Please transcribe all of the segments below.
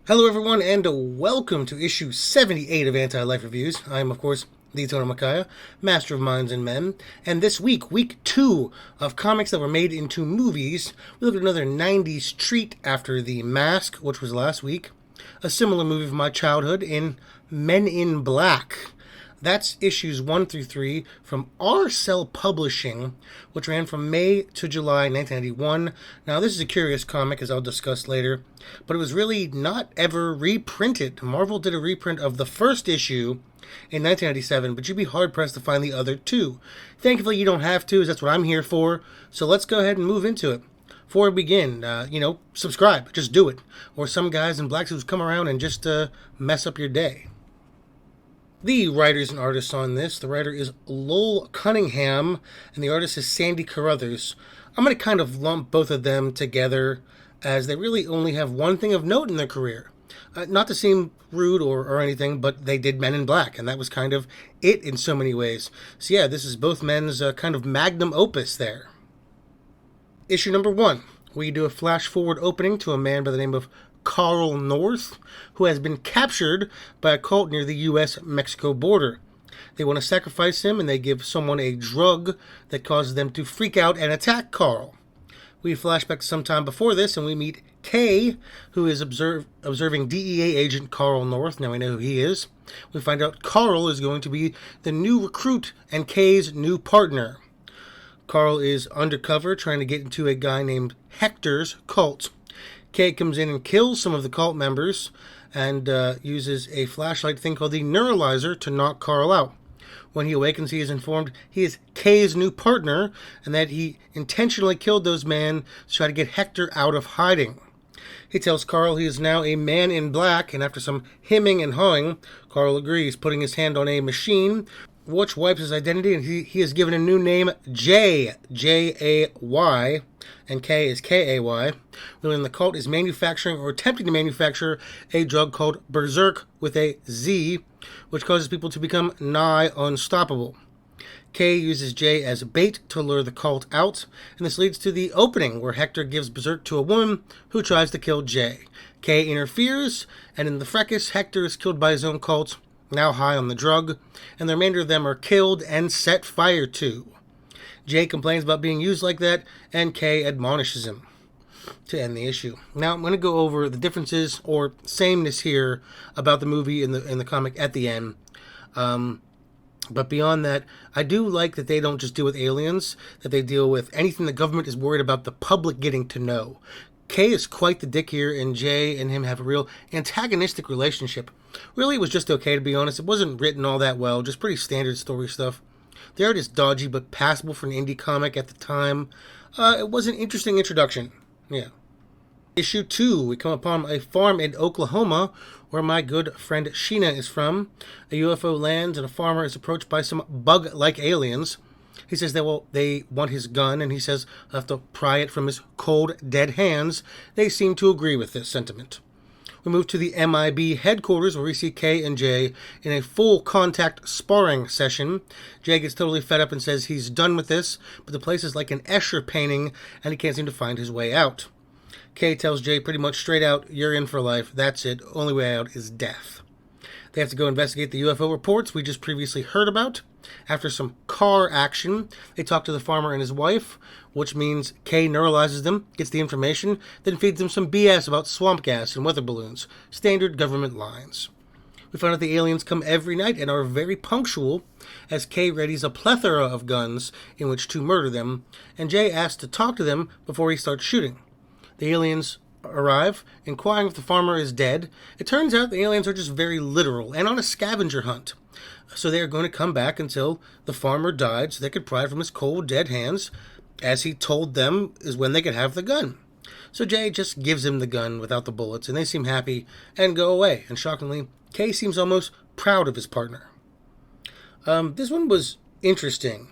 Hello, everyone, and welcome to issue 78 of Anti-Life Reviews. I am, of course, the Tono Makaya, Master of Minds and Men, and this week 2 of comics that were made into movies, we look at another 90s treat after The Mask, which was last week, a similar movie from my childhood in Men in Black. That's issues 1 through 3 from Aircel Publishing, which ran from May to July 1991. Now, this is a curious comic, as I'll discuss later, but it was really not ever reprinted. Marvel did a reprint of the first issue in 1997, but you'd be hard-pressed to find the other two. Thankfully, you don't have to, as that's what I'm here for, so let's go ahead and move into it. Before we begin, subscribe. Just do it. Or some guys in black suits come around and just mess up your day. The writers and artists on this, the writer is Lowell Cunningham, and the artist is Sandy Carruthers. I'm going to kind of lump both of them together, as they really only have one thing of note in their career. Not to seem rude or anything, but they did Men in Black, and that was kind of it in so many ways. So yeah, this is both men's kind of magnum opus there. Issue number 1, we do a flash-forward opening to a man by the name of Carl North, who has been captured by a cult near the U.S.-Mexico border. They want to sacrifice him, and they give someone a drug that causes them to freak out and attack Carl. We flash back to some time before this, and we meet Kay, who is observing DEA agent Carl North. Now we know who he is. We find out Carl is going to be the new recruit and Kay's new partner. Carl is undercover, trying to get into a guy named Hector's cult. Kay comes in and kills some of the cult members and uses a flashlight thing called the Neuralizer to knock Carl out. When he awakens, he is informed he is Kay's new partner and that he intentionally killed those men to try to get Hector out of hiding. He tells Carl he is now a man in black, and after some hemming and hawing, Carl agrees, putting his hand on a machine which wipes his identity, and he is given a new name, J, J-A-Y, and K is K-A-Y. When the cult is manufacturing or attempting to manufacture a drug called Berserk with a Z, which causes people to become nigh unstoppable. K uses J as bait to lure the cult out, and this leads to the opening where Hector gives Berserk to a woman who tries to kill J. K interferes, and in the fracas, Hector is killed by his own cult, now high on the drug, and the remainder of them are killed and set fire to. Jay complains about being used like that, and Kay admonishes him to end the issue. Now I'm going to go over the differences or sameness here about the movie and the comic at the end. But beyond that, I do like that they don't just deal with aliens, that they deal with anything the government is worried about the public getting to know. Kay is quite the dick here, and Jay and him have a real antagonistic relationship. Really, it was just okay, to be honest. It wasn't written all that well, just pretty standard story stuff. The art is dodgy but passable for an indie comic at the time. It was an interesting introduction. Yeah. Issue 2, we come upon a farm in Oklahoma where my good friend Sheena is from. A UFO lands and a farmer is approached by some bug-like aliens. He says they want his gun, and he says he'll have to pry it from his cold, dead hands. They seem to agree with this sentiment. We move to the MIB headquarters where we see Kay and Jay in a full contact sparring session. Jay gets totally fed up and says he's done with this, but the place is like an Escher painting and he can't seem to find his way out. Kay tells Jay pretty much straight out, "You're in for life, that's it, only way out is death." They have to go investigate the UFO reports we just previously heard about. After some car action, they talk to the farmer and his wife, which means Kay neuralizes them, gets the information, then feeds them some BS about swamp gas and weather balloons. Standard government lines. We find out the aliens come every night and are very punctual, as Kay readies a plethora of guns in which to murder them, and Jay asks to talk to them before he starts shooting. The aliens arrive, inquiring if the farmer is dead. It turns out the aliens are just very literal and on a scavenger hunt. So they are going to come back until the farmer died so they could pry it from his cold, dead hands, as he told them is when they could have the gun. So Jay just gives him the gun without the bullets, and they seem happy and go away. And shockingly, Kay seems almost proud of his partner. This one was interesting.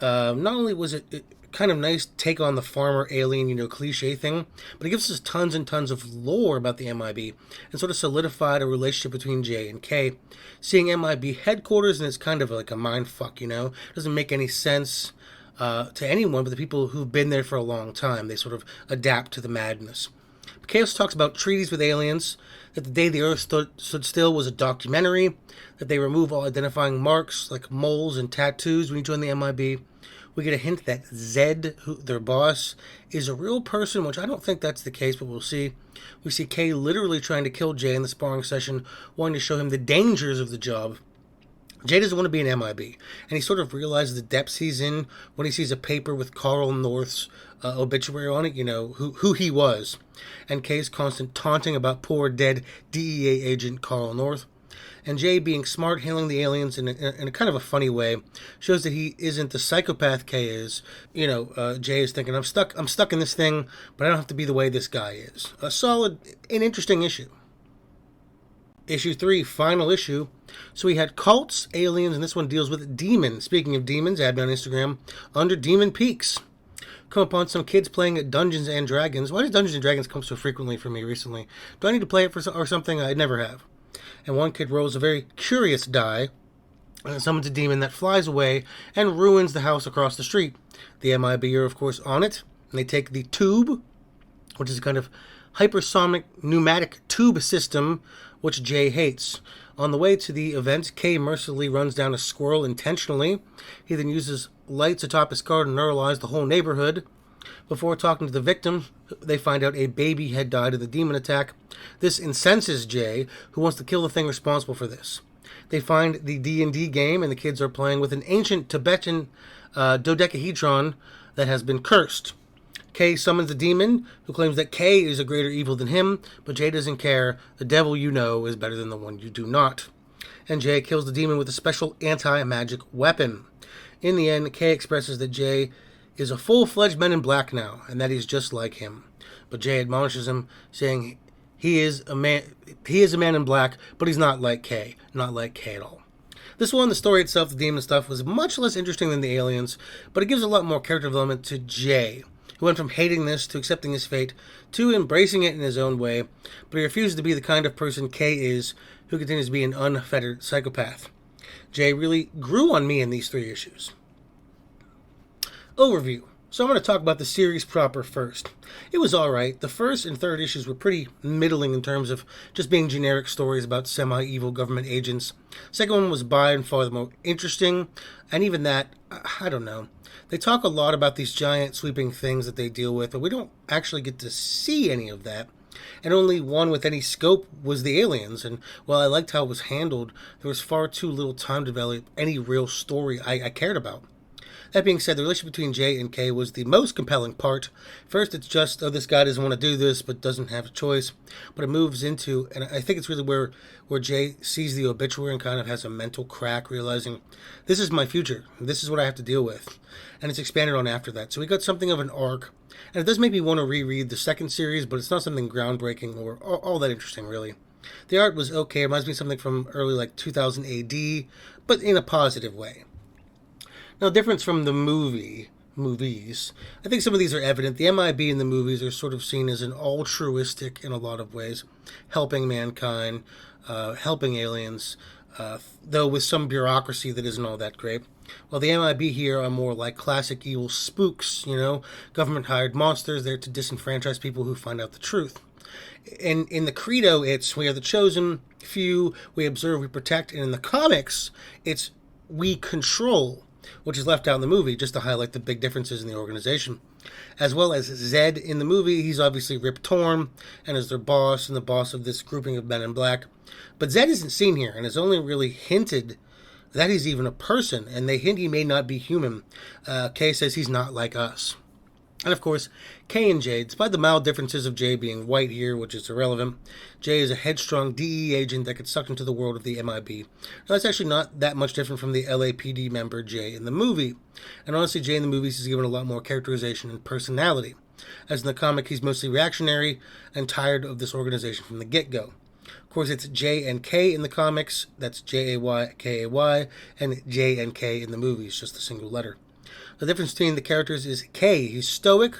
Not only was it kind of nice take on the farmer alien, cliche thing, but it gives us tons and tons of lore about the MIB and sort of solidified a relationship between Jay and Kay. Seeing MIB headquarters, and it's kind of like a mind fuck, doesn't make any sense to anyone but the people who've been there for a long time. They sort of adapt to the madness. Chaos talks about treaties with aliens, that the day the Earth stood still was a documentary, that they remove all identifying marks like moles and tattoos when you join the MIB. We get a hint that Zed, their boss, is a real person, which I don't think that's the case, but we'll see. We see Kay literally trying to kill Jay in the sparring session, wanting to show him the dangers of the job. Jay doesn't want to be an MIB, and he sort of realizes the depths he's in when he sees a paper with Carl North's obituary on it, who he was. And Kay's constant taunting about poor dead DEA agent Carl North. And Jay, being smart, handling the aliens in a kind of a funny way, shows that he isn't the psychopath Kay is. Jay is thinking, I'm stuck in this thing, but I don't have to be the way this guy is. A solid and interesting issue. Issue 3, final issue. So we had cults, aliens, and this one deals with demons. Speaking of demons, add me on Instagram, under Demon Peaks. Come upon some kids playing at Dungeons and Dragons. Why does Dungeons and Dragons come so frequently for me recently? Do I need to play it or something? I never have. And one kid rolls a very curious die, and it summons a demon that flies away and ruins the house across the street. The MIB are, of course, on it, and they take the tube, which is a kind of hypersonic pneumatic tube system, which Jay hates. On the way to the event, Kay mercilessly runs down a squirrel intentionally. He then uses lights atop his car to neuralize the whole neighborhood. Before talking to the victim, they find out a baby had died of the demon attack. This incenses Jay, who wants to kill the thing responsible for this. They find the D&D game, and the kids are playing with an ancient Tibetan dodecahedron that has been cursed. Kay summons the demon, who claims that Kay is a greater evil than him, but Jay doesn't care. The devil you know is better than the one you do not. And Jay kills the demon with a special anti-magic weapon. In the end, Kay expresses that Jay is a full-fledged Man in Black now, and that he's just like him. But Jay admonishes him, saying he is a man in Black, but he's not like Kay at all. This one, the story itself, the demon stuff, was much less interesting than the aliens, but it gives a lot more character development to Jay, who went from hating this to accepting his fate to embracing it in his own way, but he refuses to be the kind of person Kay is, who continues to be an unfettered psychopath. Jay really grew on me in these 3 issues. Overview. So I'm going to talk about the series proper first. It was alright. The first and third issues were pretty middling in terms of just being generic stories about semi-evil government agents. Second one was by and far the more interesting, and even that, I don't know. They talk a lot about these giant sweeping things that they deal with, but we don't actually get to see any of that. And only one with any scope was the aliens, and while I liked how it was handled, there was far too little time to develop any real story I cared about. That being said, the relationship between Jay and Kay was the most compelling part. First, it's just, this guy doesn't want to do this, but doesn't have a choice. But it moves into, and I think it's really where Jay sees the obituary and kind of has a mental crack, realizing, this is my future. This is what I have to deal with. And it's expanded on after that. So we got something of an arc. And it does make me want to reread the second series, but it's not something groundbreaking or all that interesting, really. The art was okay. It reminds me of something from early, 2000 AD, but in a positive way. Now, difference from the movies, I think some of these are evident. The MIB in the movies are sort of seen as an altruistic in a lot of ways, helping mankind, helping aliens, though with some bureaucracy that isn't all that great. While the MIB here are more like classic evil spooks, government-hired monsters there to disenfranchise people who find out the truth. In the credo, it's we are the chosen few, we observe, we protect, and in the comics, it's we control, which is left out in the movie just to highlight the big differences in the organization. As well as Zed in the movie, he's obviously Rip Torn and is their boss and the boss of this grouping of Men in Black. But Zed isn't seen here and is only really hinted that he's even a person, and they hint he may not be human. Kay says he's not like us. And of course, Kay and Jay, despite the mild differences of Jay being white here, which is irrelevant, Jay is a headstrong DE agent that gets sucked into the world of the MIB. Now, that's actually not that much different from the LAPD member Jay in the movie. And honestly, Jay in the movies is given a lot more characterization and personality. As in the comic, he's mostly reactionary and tired of this organization from the get-go. Of course, it's J and K in the comics, that's J-A-Y-K-A-Y, and J and K in the movies, just a single letter. The difference between the characters is Kay, he's stoic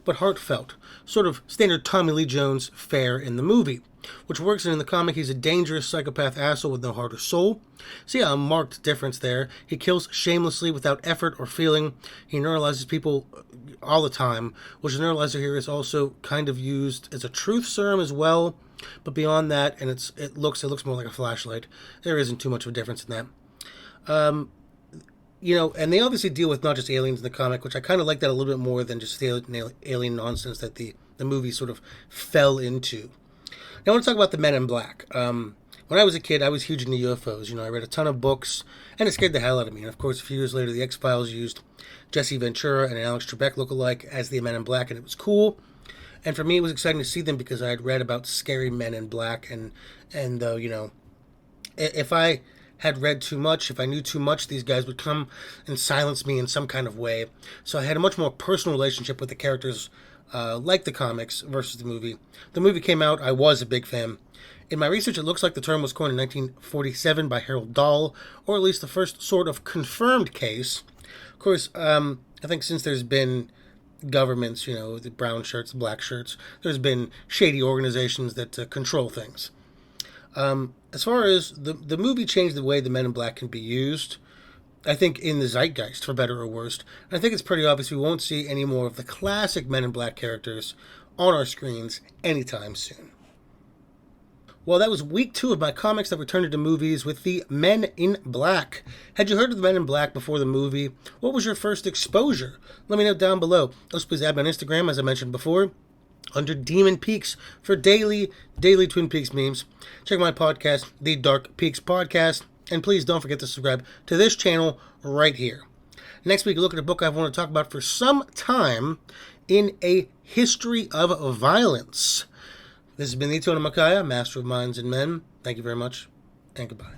but heartfelt, sort of standard Tommy Lee Jones fare in the movie. which works, and in the comic he's a dangerous psychopath asshole with no heart or soul. So yeah, a marked difference there. He kills shamelessly without effort or feeling. He neuralizes people all the time, which the neuralizer here is also kind of used as a truth serum as well. But beyond that, and it looks more like a flashlight. There isn't too much of a difference in that. And they obviously deal with not just aliens in the comic, which I kind of like that a little bit more than just the alien nonsense that the movie sort of fell into. Now I want to talk about the Men in Black. When I was a kid, I was huge into UFOs. I read a ton of books, and it scared the hell out of me. And of course, a few years later, the X-Files used Jesse Ventura and an Alex Trebek lookalike as the Men in Black, and it was cool. And for me, it was exciting to see them because I had read about scary men in black, and if I had read too much, if I knew too much, these guys would come and silence me in some kind of way. So I had a much more personal relationship with the characters, like the comics versus the movie. The movie came out, I was a big fan. In my research, it looks like the term was coined in 1947 by Harold Dahl, or at least the first sort of confirmed case. Of course, I think since there's been governments, the brown shirts, the black shirts, there's been shady organizations that control things. As far as the movie changed the way the Men in Black can be used, I think in the zeitgeist, for better or worse. And I think it's pretty obvious we won't see any more of the classic Men in Black characters on our screens anytime soon. Well, that was week 2 of my comics that returned to movies with the Men in Black. Had you heard of the Men in Black before the movie? What was your first exposure? Let me know down below. Also, please add me on Instagram, as I mentioned before, under Demon Peaks for daily Twin Peaks memes. Check my podcast, The Dark Peaks Podcast, and please don't forget to subscribe to this channel right here. Next week, look at a book I want to talk about for some time, In a History of Violence. This has been the Tony Makaya, Master of Minds and Men. Thank you very much, and goodbye.